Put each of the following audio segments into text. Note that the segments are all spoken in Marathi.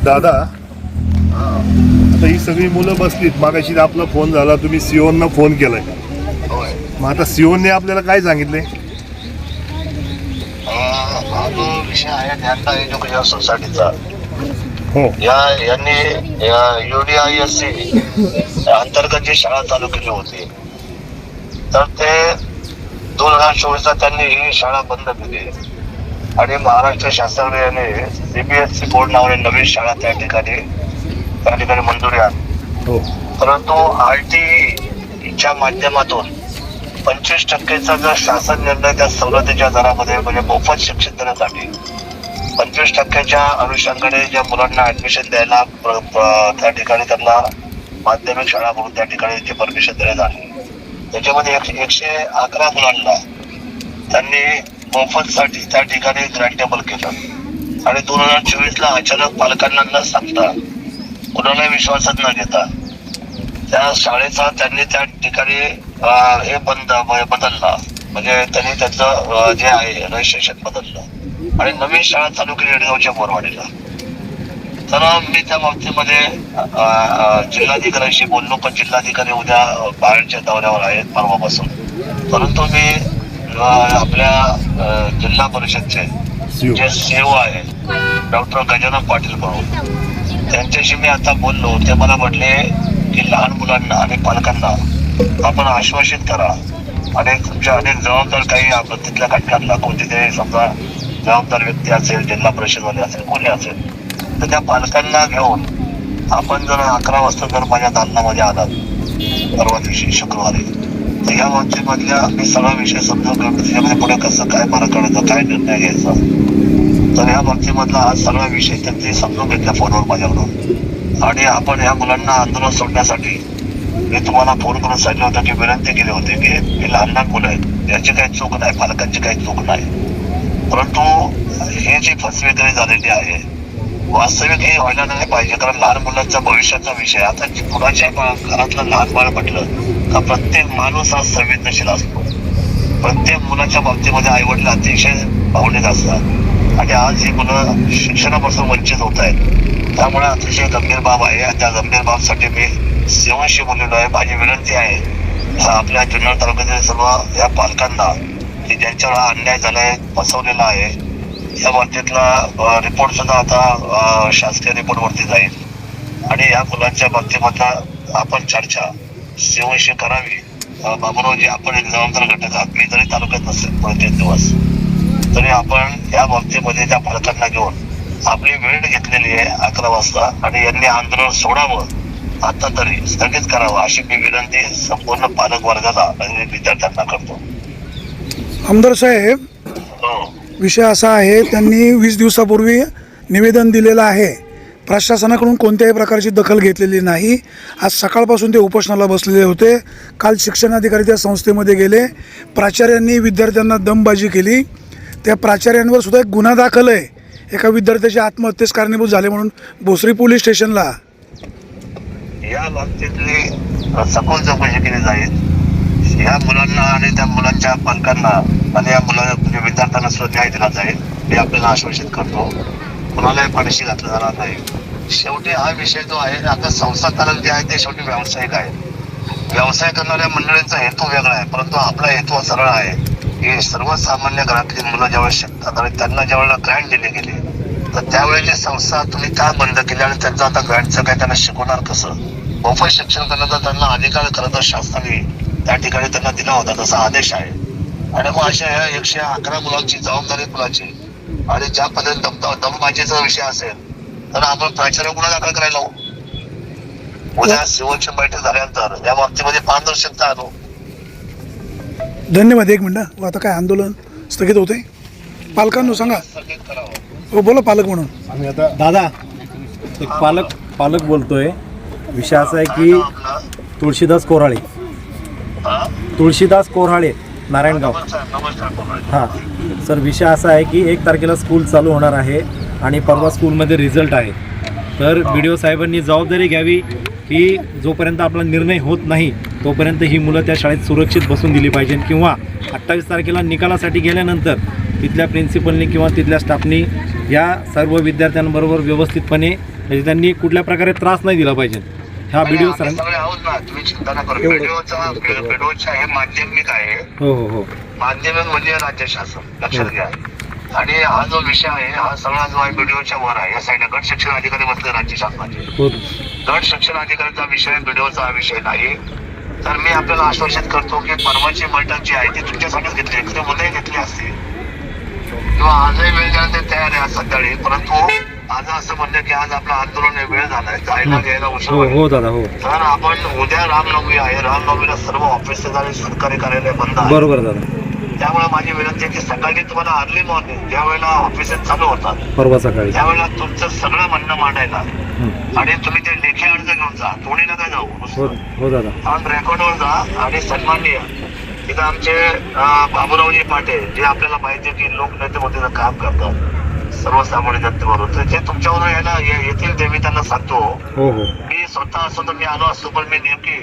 दादा, आता ही सगळी मुलं बसलीत. मागाशी आपला फोन झाला, तुम्ही सीओना फोन केलाय. होय. मग आता सीओने आपल्याला काय सांगितले? हा जो विषय आहे ज्ञानदा एज्युकेशन सोसायटीचा, हो, यांनी UDISC अंतर्गत जी शाळा चालू केली होती, तर ते 2024 त्यांनी ही शाळा बंद केली आणि महाराष्ट्र शासनाने CBSE बोर्ड नावाने नवीन शाळा त्या ठिकाणी मंजुरी आली. हो, परंतु RTEच्या माध्यमातून 25% जर शासन निर्णय त्या सवलतीच्या दरामध्ये म्हणजे मोफत शिक्षण देण्यासाठी 25%च्या अनुषंगाने ज्या मुलांना ऍडमिशन द्यायला त्या ठिकाणी त्यांना माध्यमिक शाळा म्हणून त्या ठिकाणी परमिशन देण्यात आली. त्याच्यामध्ये 111 मुलांना त्यांनी मोफत साठी त्या ठिकाणी ग्रँटेबल केलं आणि 2024 अचानक पालकांना न सांगता, कुणाला विश्वासात न घेता त्या शाळेचा त्यांनी त्या ठिकाणी हे बदलला, म्हणजे त्यांनी त्याचं जे आहे रजिस्ट्रेशन बदललं आणि नवीन शाळा चालू केली येडगावच्या बोरवाडीला. तर मी त्या बाबतीमध्ये जिल्हाधिकाऱ्यांशी बोललो, पण जिल्हाधिकारी उद्या बाहेरच्या दौऱ्यावर आहेत परवापासून. परंतु मी आपल्या जिल्हा परिषदचे जे CEO आहे डॉक्टर गजानन पाटील म्हणून, त्यांच्याशी मी आता बोललो. ते मला म्हटले की लहान मुलांना आणि पालकांना आपण आश्वासित करा आणि तुमच्या अनेक जबाबदार काही आपण तिथल्या घटकांना कोणतीतरी समजा जबाबदार व्यक्ती असेल, जिल्हा परिषदवाले असेल, कोणी असेल, तर त्या पालकांना घेऊन आपण जर 11 वाजता जर माझ्या दालनामध्ये आलात परवा दिवशी शुक्रवारी, तर या बाबतीमधल्या मी सगळा विषय समजून घेऊन त्याच्यामध्ये पुढे कसं काय मार्ग काढायचा, काय निर्णय घ्यायचा, तर या बाबतीमधला हा सगळा विषय त्यांनी समजून घेतला फोनवर माझ्याकडून. आणि आपण ह्या मुलांना आंदोलन सोडण्यासाठी मी तुम्हाला फोन करून सांगितलं होतं की विनंती केली होती की हे लहान लहान मुलं आहेत, याची काही चूक नाही, पालकांची काही चूक नाही. परंतु ही जी फसवेगिरी झालेली आहे वास्तविक हे व्हायला नाही पाहिजे, कारण लहान मुलांचा भविष्याचा विषय. आता कुणाच्या घरातलं लहान बाळ म्हटलं का प्रत्येक माणूस हा संवेदनशील असतो. प्रत्येक मुलाच्या बाबतीमध्ये आई वडील अतिशय भावनिक असतात आणि आज ही मुलं शिक्षणापासून वंचित होत आहेत. त्यामुळे अतिशय गंभीर बाब आहे आणि त्या गंभीर बाबसाठी मी सेवाशी बोललेलो आहे. माझी विनंती आहे आपल्या जुन्नर तालुक्यातील सर्व या पालकांना की ज्यांच्यावर हा अन्याय झालाय, फसवलेला आहे, या बाबतीतला रिपोर्ट सुद्धा आता शासकीय रिपोर्ट वरती जाईल आणि या मुलांच्या बाबतीमधला आपण चर्चा सेवाशी करावी. बाबूरावजी, आपण एक जबाबदार घटक आहात. मी जरी तालुक्यात नसेल 3 दिवस, तरी आपण या बाबतीमध्ये त्या पालकांना घेऊन आपली वेळ घेतलेली आहे 11 वाजता आणि यांनी आंदोलन सोडावं, आता तरी स्थगित करावं, अशी मी विनंती संपूर्ण पालक वर्गाला आणि विद्यार्थ्यांना करतो. आमदार साहेब, विषय असा आहे, त्यांनी 20 दिवसापूर्वी निवेदन दिलेलं आहे. प्रशासनाकडून कोणत्याही प्रकारची दखल घेतलेली नाही. आज सकाळपासून ते उपोषणाला बसलेले होते. काल शिक्षणाधिकारी त्या संस्थेमध्ये गेले. प्राचार्यांनी विद्यार्थ्यांना दमबाजी केली. त्या प्राचार्यांवर सुद्धा एक गुन्हा दाखल आहे. एका विद्यार्थ्याच्या आत्महत्येस कारणीभूत झाले म्हणून भोसरी पोलीस स्टेशनला. या बाबतीतली सखोल चौकशी केली जाईल. या मुलांना आणि त्या मुलांच्या पालकांना आणि या म्हणजे विद्यार्थ्यांना सुद्धा न्याय दिला जाईल, मी आपल्याला आश्वासित करतो. कुणालाही पाठीशी घातलं जाणार नाही. शेवटी हा विषय जो आहे, आता संस्थाचालक जे आहे ते शेवटी व्यावसायिक आहे. व्यवसाय करणाऱ्या मंडळींचा हेतू वेगळा आहे, परंतु आपला हेतू सरळ आहे की सर्वसामान्य घरातली मुलं ज्यावेळेस शिकतात आणि त्यांना ज्यावेळेला ग्रँट दिली गेली, तर त्यावेळेची संस्था तुम्ही का बंद केली आणि त्यांचं आता ग्रँटचं काय त्यांना शिकवणार कसं? मोफत शिक्षण करण्याचा त्यांना अधिकार खरं तर शासनाने त्या ठिकाणी त्यांना दिला होता, तसा आदेश आहे. आणि मग अशा ह्या 111 मुलांची जबाबदारी मुलाची आणि ज्या पद्धतीने दमबाजीचा विषय असेल तर आपण प्राचार्य गुन्हा दाखल करायला लावू. उद्या सीओची बैठक झाल्यानंतर या बाबतीमध्ये पारदर्शकता आणू. धन्यवाद. एक मिनिट, आता काय आंदोलन स्थगित होते? पालकांनो सांगा. स्थगित करावं. हो, बोला पालक म्हणून. आम्ही आता दादा, एक पालक बोलतोय. विषय असा आहे की तुळशीदास कोऱ्हाळे नारायणगाव. हां सर, विषय असा आहे की 1 तारखेला स्कूल चालू होणार आहे आणि परवा स्कूलमध्ये रिझल्ट आहे. तर BDO साहेबांनी जबाबदारी घ्यावी की जोपर्यंत आपला निर्णय होत नाही तोपर्यंत ही मुलं त्या शाळेत सुरक्षित बसून दिली पाहिजे, किंवा 28 तारखेला निकालासाठी गेल्यानंतर तिथल्या प्रिन्सिपलनी किंवा तिथल्या स्टाफनी या सर्व विद्यार्थ्यांबरोबर व्यवस्थितपणे म्हणजे त्यांनी कुठल्या प्रकारे त्रास नाही दिला पाहिजे. हा व्हिडिओ आम्ही सगळे आहोत ना, तुम्ही चिंता नका करू. व्हिडिओचा हे माध्यमिक आहे. हो हो हो माध्यमिक म्हणजे राज्य शासन, लक्षात घ्या. आणि हा जो विषय आहे हा सगळा जो आहे व्हिडिओच्या वर आहे. या साईडला गट शिक्षण अधिकारी म्हटलं राज्य शासनाचे हो गट शिक्षण अधिकाऱ्यांचा विषय व्हिडिओचा हा विषय नाही. तर मी आपल्याला आश्वासित करतो की परवाची बैठक जी आहे ती तुमच्यासाठीच घेतली, ते उद्याही घेतली असते किंवा आजही वेळ द्यायला ते तयार आहे आज सकाळी. परंतु आज असं म्हणलं की आज आपलं आंदोलन वेळ झालाय, जायला घ्यायला उशीर हो होईल. हो दादा हो तर आपण उद्या रामनवमी आहे, रामनवमीला सर्व ऑफिसेस आणि सरकारी कार्यालय बंद आहे. बरोबर दादा. त्यामुळे माझी विनंती आहे की सकाळी तुम्हाला अर्ली मॉर्निंग ज्या वेळेला ऑफिसेस चालू होतात परवा सकाळी त्यावेळेला तुमचं सगळं म्हणणं मांडायला हं. आणि तुम्ही ते लेखी अर्ज घेऊन जा, कोणी नका जाऊ. हो हो दादा. ऑन रेकॉर्डवर जा आणि सन्माननीय तिथं आमचे बाबूरावजी पाटील जे आपल्याला माहिती की लोकनेतेमधील काम करतात सर्वसामान्य जनतेबरोबर, तर ते तुमच्यावर यायला येतील ते मी त्यांना सांगतो. हो हो मी स्वतः असतो तर मी आलो असतो, पण मी नेमकी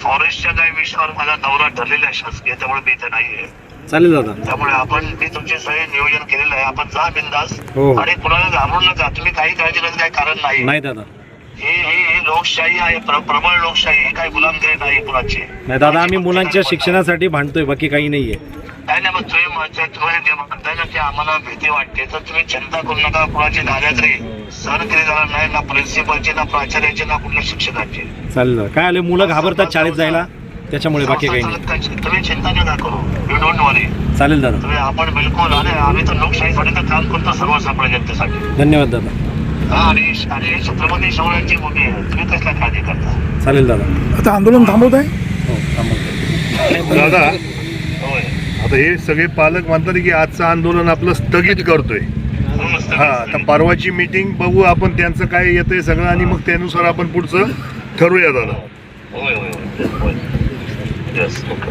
फॉरेस्टच्या काही विषयावर माझा दौरा ठरलेला आहे शासकीय, त्यामुळे मी इथे नाहीये. चालेल दादा. त्यामुळे मी तुमचे सगळे नियोजन केलेलं आहे. आपण जा बिंदास हो. आणि कुणाला घाबरून नका. तुम्ही काही काळजी करायचं काही कारण नाही. नाही दादा. ही लोकशाही आहे, प्रबळ लोकशाही. ही काही गुलामगिरी नाही कुणाची. नाही दादा, आम्ही मुलांच्या शिक्षणासाठी भांडतोय, बाकी काही नाहीये. नाही नाही, मग तुम्ही जे म्हणताय ना की आम्हाला भीती वाटते, तर तुम्ही चिंता करू नका. कुणाची दादागिरी सहन केली जाणार नाही, ना प्रिन्सिपलची, ना प्राचार्याची, ना कुठल्या शिक्षकाची. चालेल दादा. काय आलं, मुलं घाबरतात शाळेत जायला, त्याच्यामुळे बाकी काही नाही. तुम्ही चिंता नका करू. यू डोंट वरी. चालेल दादा. तुम्ही आपण बिलकुल आम्ही तर लोकशाहीसाठी तर काम करतो सर्वसामान्य जनतेसाठी. धन्यवाद दादा. आणि छत्रपती शिवरायांची भूमी आहे, तुम्ही कसल्या काळजी करता. चालेल दादा. आता आंदोलन थांबवत आहे. हो थांबवतो. दादा होय. आता हे सगळे पालक म्हणतात की आजचं आंदोलन आपलं स्थगित करतोय. हा, आता परवाची मीटिंग बघू आपण, त्यांचं काय येतंय सगळं आणि मग त्यानुसार आपण पुढचं ठरवूया दादा. होय होय होय. Yes, okay.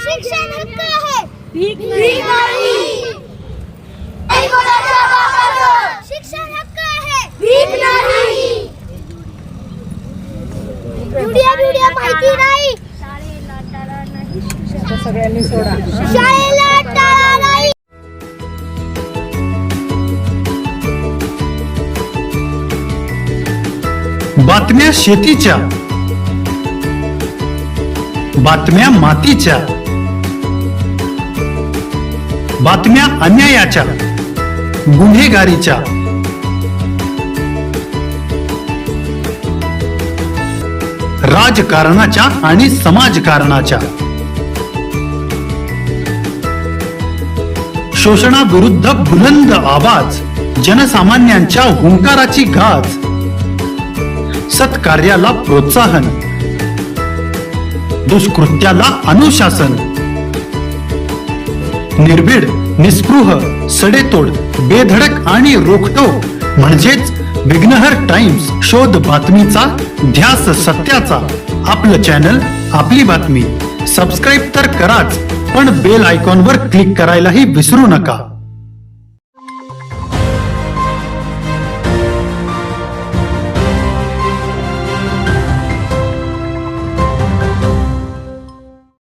शिक्षण हक्क आहे, भीक नाही. शिक्षण हक्क आहे, भीक नाही. व्हिडिओ माहिती नाही, सगळ्यांनी सोडा. शाळेला टाळा नाही. बातम्या शेतीच्या, बातम्या मातीच्या, बातम्या अन्यायाच्या, गुन्हेगारीच्या, राजकारणाच्या आणि समाजकारणाच्या, शोषणाविरुद्ध बुलंद आवाज, जनसामान्यांच्या हुंकाराची गाज, सत्कार्याला प्रोत्साहन, दुष्कृत्याला अनुशासन, निर्भीड, निस्पृह, सडेतोड, बेधडक आणि रोखटोक म्हणजेच विघ्नहर टाइम्स. शोध बातमीचा, ध्यास सत्याचा. आपलं चॅनल, आपली बातमी. सबस्क्राईब तर कराच, पण बेल आयकॉनवर क्लिक करायलाही विसरू नका.